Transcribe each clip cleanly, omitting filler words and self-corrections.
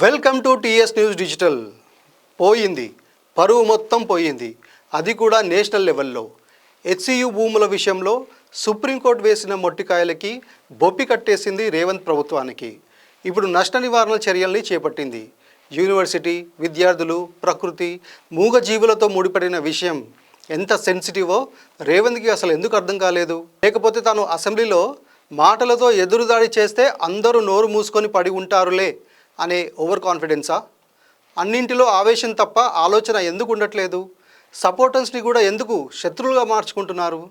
Welcome to TS news digital. పోయింది, పరువు మొత్తం పోయింది, అది కూడా నేషనల్ లెవెల్లో. హెచ్సియు భూముల విషయంలో సుప్రీంకోర్టు వేసిన మొట్టికాయలకి బొప్పి కట్టేసింది రేవంత్ ప్రభుత్వానికి. ఇప్పుడు నష్ట నివారణ చర్యల్ని చేపట్టింది. యూనివర్సిటీ, విద్యార్థులు, ప్రకృతి, మూగజీవులతో ముడిపడిన విషయం ఎంత సెన్సిటివో రేవంత్కి అసలు ఎందుకు అర్థం కాలేదు? లేకపోతే తాను అసెంబ్లీలో మాటలతో ఎదురుదాడి చేస్తే అందరూ నోరు మూసుకొని పడి ఉంటారులే అనే ఓవర్ కాన్ఫిడెన్సా? అన్నింటిలో ఆవేశం తప్ప ఆలోచన ఎందుకు ఉండట్లేదు? సపోర్టర్స్ని కూడా ఎందుకు శత్రువులుగా మార్చుకుంటున్నారు?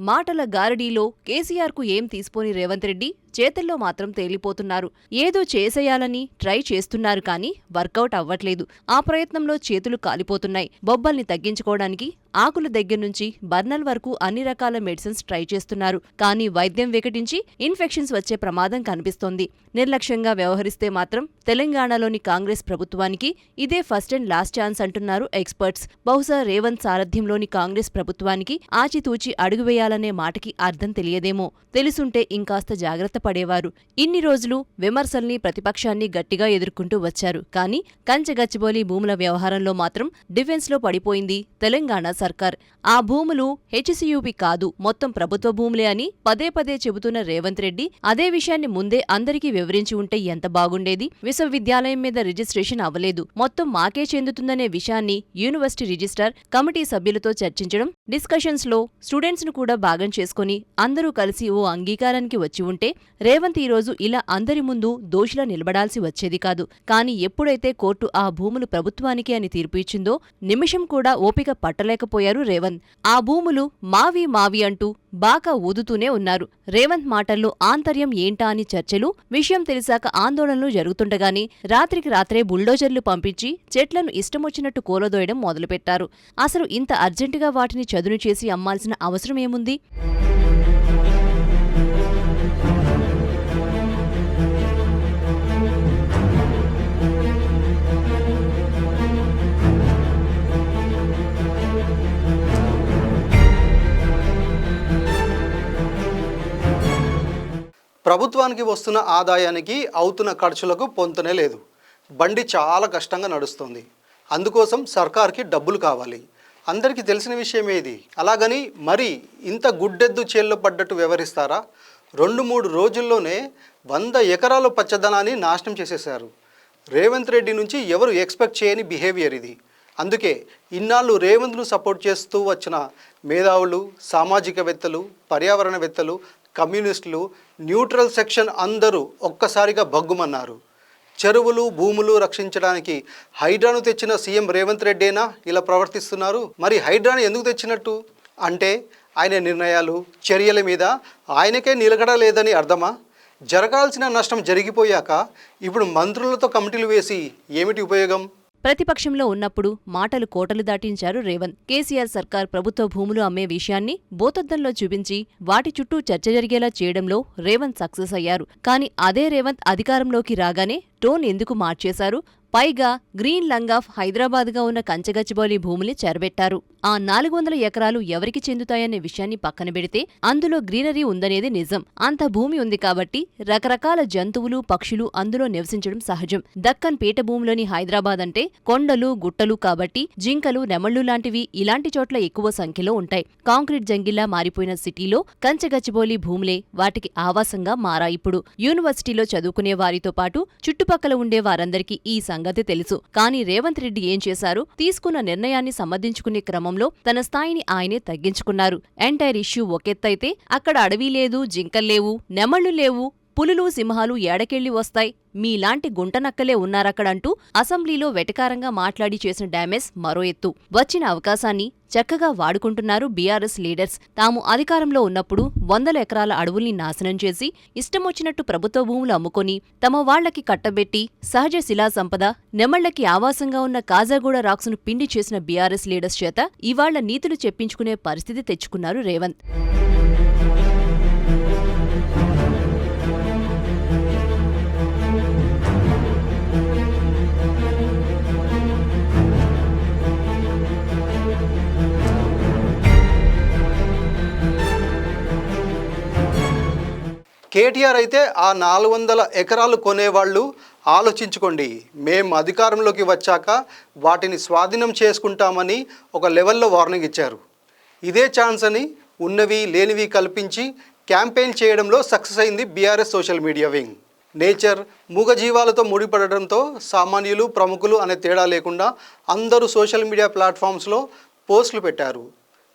మాటల గారడీలో కేసీఆర్కు ఏం తీసిపోని రేవంత్ రెడ్డి చేతల్లో మాత్రం తేలిపోతున్నారు. ఏదో చేసేయాలని ట్రై చేస్తున్నారు కానీ వర్కౌట్ అవ్వట్లేదు. ఆ ప్రయత్నంలో చేతులు కాలిపోతున్నాయి. బొబ్బల్ని తగ్గించుకోవడానికి ఆకుల దగ్గర్నుంచి బర్నల్ వరకు అన్ని రకాల మెడిసిన్స్ ట్రై చేస్తున్నారు. కానీ వైద్యం వికటించి ఇన్ఫెక్షన్స్ వచ్చే ప్రమాదం కనిపిస్తోంది. నిర్లక్ష్యంగా వ్యవహరిస్తే మాత్రం తెలంగాణలోని కాంగ్రెస్ ప్రభుత్వానికి ఇదే ఫస్ట్ అండ్ లాస్ట్ ఛాన్స్ అంటున్నారు ఎక్స్పర్ట్స్. బహుశా రేవంత్ సారథ్యంలోని కాంగ్రెస్ ప్రభుత్వానికి ఆచితూచి అడుగువేయాలనే మాటకి అర్థం తెలియదేమో. తెలుసుంటే ఇంకాస్త జాగ్రత్త పడేవారు. ఇన్ని రోజులు విమర్శల్ని, ప్రతిపక్షాన్ని గట్టిగా ఎదుర్కొంటూ వచ్చారు. కానీ కంచగచ్చిబౌలి భూముల వ్యవహారంలో మాత్రం డిఫెన్స్లో పడిపోయింది తెలంగాణ సర్కార్. ఆ భూములు హెచ్సియుపి కాదు, మొత్తం ప్రభుత్వ భూములే అని పదే పదే చెబుతున్న రేవంత్ రెడ్డి అదే విషయాన్ని ముందే అందరికీ వివరించి ఉంటే ఎంత బాగుండేది. విశ్వవిద్యాలయం మీద రిజిస్ట్రేషన్ అవ్వలేదు, మొత్తం మాకే చెందుతుందనే విషయాన్ని యూనివర్సిటీ రిజిస్ట్రార్ కమిటీ సభ్యులతో చర్చించడం, డిస్కషన్స్ లో స్టూడెంట్స్ ను కూడా భాగం చేసుకుని అందరూ కలిసి ఓ అంగీకారానికి వచ్చి ఉంటే రేవంత్ ఈరోజు ఇలా అందరి ముందు దోషిలా నిలబడాల్సి వచ్చేది కాదు. కానీ ఎప్పుడైతే కోర్టు ఆ భూములు ప్రభుత్వానికి అని తీర్పు ఇచ్చిందో నిమిషం కూడా ఓపిక పట్టలేకపోయారు రేవంత్. ఆ భూములు మావి మావి అంటూ బాకా ఊదుతూనే ఉన్నారు. రేవంత్ మాటల్లో ఆంతర్యం ఏంటా అని చర్చలు, విషయం తెలిసాక ఆందోళనలు జరుగుతుండగానే రాత్రికి రాత్రే బుల్డోజర్లు పంపించి చెట్లను ఇష్టమొచ్చినట్టు కూలదోయడం మొదలుపెట్టారు. అసలు ఇంత అర్జెంటుగా వాటిని చదును చేసి అమ్మాల్సిన అవసరం ఏముంది? ప్రభుత్వానికి వస్తున్న ఆదాయానికి అవుతున్న ఖర్చులకు పొంతనే లేదు. బండి చాలా కష్టంగా నడుస్తుంది. అందుకోసం సర్కార్కి డబ్బులు కావాలి. అందరికీ తెలిసిన విషయం ఏది. అలాగని మరి ఇంత గుడ్డెద్దు చేల్లో పడ్డట్టు వ్యవహరిస్తారా? 2-3 రోజుల్లోనే 100 ఎకరాల పచ్చదనాన్ని నాశనం చేసేశారు. రేవంత్ రెడ్డి నుంచి ఎవరు ఎక్స్పెక్ట్ చేయని బిహేవియర్ ఇది. అందుకే ఇన్నాళ్ళు రేవంత్ను సపోర్ట్ చేస్తూ వచ్చిన మేధావులు, సామాజికవేత్తలు, పర్యావరణవేత్తలు, కమ్యూనిస్టులు, న్యూట్రల్ సెక్షన్ అందరూ ఒక్కసారిగా భగ్గుమన్నారు. చెరువులు, భూములు రక్షించడానికి హైడ్రాను తెచ్చిన సీఎం రేవంత్ రెడ్డేనా ఇలా ప్రవర్తిస్తున్నారు? మరి హైడ్రాను ఎందుకు తెచ్చినట్టు? అంటే ఆయన నిర్ణయాలు, చర్యల మీద ఆయనకే నిలకడ లేదని అర్థమా? జరగాల్సిన నష్టం జరిగిపోయాక ఇప్పుడు మంత్రులతో కమిటీలు వేసి ఏమిటి ఉపయోగం? ప్రతిపక్షంలో ఉన్నప్పుడు మాటలు కోటలు దాటించారు రేవంత్. కేసీఆర్ సర్కార్ ప్రభుత్వ భూములు అమ్మే విషయాన్ని బోతద్దంలో చూపించి వాటి చుట్టూ చర్చ జరిగేలా చేయడంలో రేవంత్ సక్సెస్ అయ్యారు. కానీ అదే రేవంత్ అధికారంలోకి రాగానే టోన్ ఎందుకు మార్చేశారు? పైగా గ్రీన్ లంగ్ ఆఫ్ హైదరాబాద్గా ఉన్న కంచగచ్చిబౌలి భూముల్ని చెరబెట్టారు. ఆ 400 ఎకరాలు ఎవరికి చెందుతాయనే విషయాన్ని పక్కన పెడితే అందులో గ్రీనరీ ఉందనేది నిజం. అంత భూమి ఉంది కాబట్టి రకరకాల జంతువులు, పక్షులు అందులో నివసించడం సహజం. దక్కన్ పీఠభూమిలోని హైదరాబాద్ అంటే కొండలు, గుట్టలు కాబట్టి జింకలు, నెమళ్లు లాంటివి ఇలాంటి చోట్ల ఎక్కువ సంఖ్యలో ఉంటాయి. కాంక్రీట్ జంగిల్లా మారిపోయిన సిటీలో కంచగచ్చిబౌలి భూములే వాటికి ఆవాసంగా మారాయిప్పుడు. యూనివర్సిటీలో చదువుకునే వారితో పాటు చుట్టుపక్కల ఉండే వారందరికీ ఈ సంగతి తెలుసు. కానీ రేవంత్ రెడ్డి ఏం చేశారు? తీసుకున్న నిర్ణయాన్ని సమర్థించుకునే క్రమంలో తన స్థాయిని ఆయనే తగ్గించుకున్నారు. ఎంటైర్ ఇష్యూ ఒకెత్తైతే అక్కడ అడవి లేదు, జింకల్లేవు, నెమళ్లు లేవు, పులులు, సింహాలు ఏడకెళ్లి వస్తాయి, మీలాంటి గుంటనక్కలే ఉన్నారక్కడంటూ అసెంబ్లీలో వెటకారంగా మాట్లాడి చేసిన డ్యామేజ్ మరో ఎత్తు. వచ్చిన అవకాశాన్ని చక్కగా వాడుకుంటున్నారు బీఆర్ఎస్ లీడర్స్. తాము అధికారంలో ఉన్నప్పుడు 100 ఎకరాల అడవుల్ని నాశనం చేసి ఇష్టమొచ్చినట్టు ప్రభుత్వ భూములు అమ్ముకొని తమ వాళ్లకి కట్టబెట్టి సహజ శిలా సంపద, నెమళ్లకి ఆవాసంగా ఉన్న కాజాగూడ రాక్సును పిండి చేసిన బీఆర్ఎస్ లీడర్స్ చేత ఇవాళ్ల నీతులు చెప్పించుకునే పరిస్థితి తెచ్చుకున్నారు రేవంత్. కేటీఆర్ అయితే ఆ 400 ఎకరాలు కొనేవాళ్ళు ఆలోచించుకోండి, మేము అధికారంలోకి వచ్చాక వాటిని స్వాధీనం చేసుకుంటామని ఒక లెవెల్లో వార్నింగ్ ఇచ్చారు. ఇదే ఛాన్స్ అని ఉన్నవి లేనివి కల్పించి క్యాంపెయిన్ చేయడంలో సక్సెస్ అయింది BRS social media wing. Nature, మూగజీవాలతో ముడిపడడంతో సామాన్యులు ప్రముఖులు అనే తేడా లేకుండా అందరూ సోషల్ మీడియా ప్లాట్ఫామ్స్లో పోస్టులు పెట్టారు.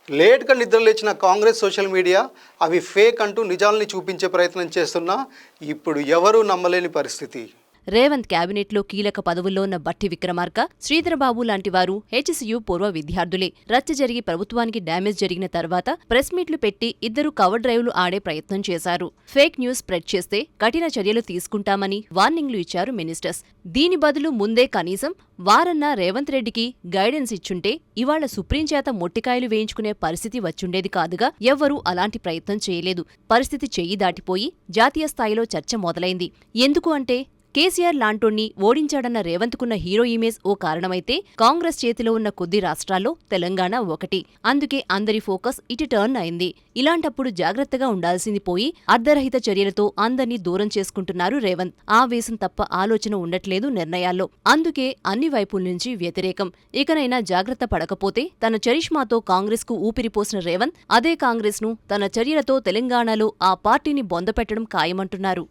లేట్గా నిద్రలేచిన కాంగ్రెస్ సోషల్ మీడియా అవి ఫేక్ అంటూ నిజాల్ని చూపించే ప్రయత్నం చేస్తున్నా ఇప్పుడు ఎవరూ నమ్మలేని పరిస్థితి. రేవంత్ క్యాబినెట్లో కీలక పదవుల్లో ఉన్న బట్టి విక్రమార్క, శ్రీధరబాబు లాంటి వారు హెచ్సియు పూర్వ విద్యార్థులే. రచ్చ జరిగి ప్రభుత్వానికి డ్యామేజ్ జరిగిన తర్వాత ప్రెస్ మీట్లు పెట్టి ఇద్దరు కవర్ డ్రైవ్లు ఆడే ప్రయత్నం చేశారు. ఫేక్ న్యూస్ స్ప్రెడ్ చేస్తే కఠిన చర్యలు తీసుకుంటామని వార్నింగ్లు ఇచ్చారు మినిస్టర్స్. దీని బదులు ముందే కనీసం వారన్నా రేవంత్ రెడ్డికి గైడెన్స్ ఇచ్చుంటే ఇవాళ సుప్రీం చేత మొట్టికాయలు వేయించుకునే పరిస్థితి వచ్చుండేది కాదుగా. ఎవ్వరూ అలాంటి ప్రయత్నం చేయలేదు. పరిస్థితి చెయ్యి దాటిపోయి జాతీయ స్థాయిలో చర్చ మొదలైంది. ఎందుకు అంటే కేసీఆర్ లాంటోణ్ణి ఓడించాడన్న రేవంత్కున్న హీరో ఇమేజ్ ఓ కారణమైతే కాంగ్రెస్ చేతిలో ఉన్న కొద్ది రాష్ట్రాల్లో తెలంగాణ ఒకటి. అందుకే అందరి ఫోకస్ ఇటు టర్న్ అయింది. ఇలాంటప్పుడు జాగ్రత్తగా ఉండాల్సింది పోయి అర్ధరహిత చర్యలతో అందర్నీ దూరం చేసుకుంటున్నారు రేవంత్. ఆవేశం తప్ప ఆలోచన ఉండట్లేదు నిర్ణయాల్లో. అందుకే అన్ని వైపుల నుంచి వ్యతిరేకం. ఇకనైనా జాగ్రత్త పడకపోతే తన చరిష్మాతో కాంగ్రెస్కు ఊపిరిపోసిన రేవంత్ అదే కాంగ్రెస్ను తన చర్యలతో తెలంగాణలో ఆ పార్టీని బొందపెట్టడం ఖాయమంటున్నారు.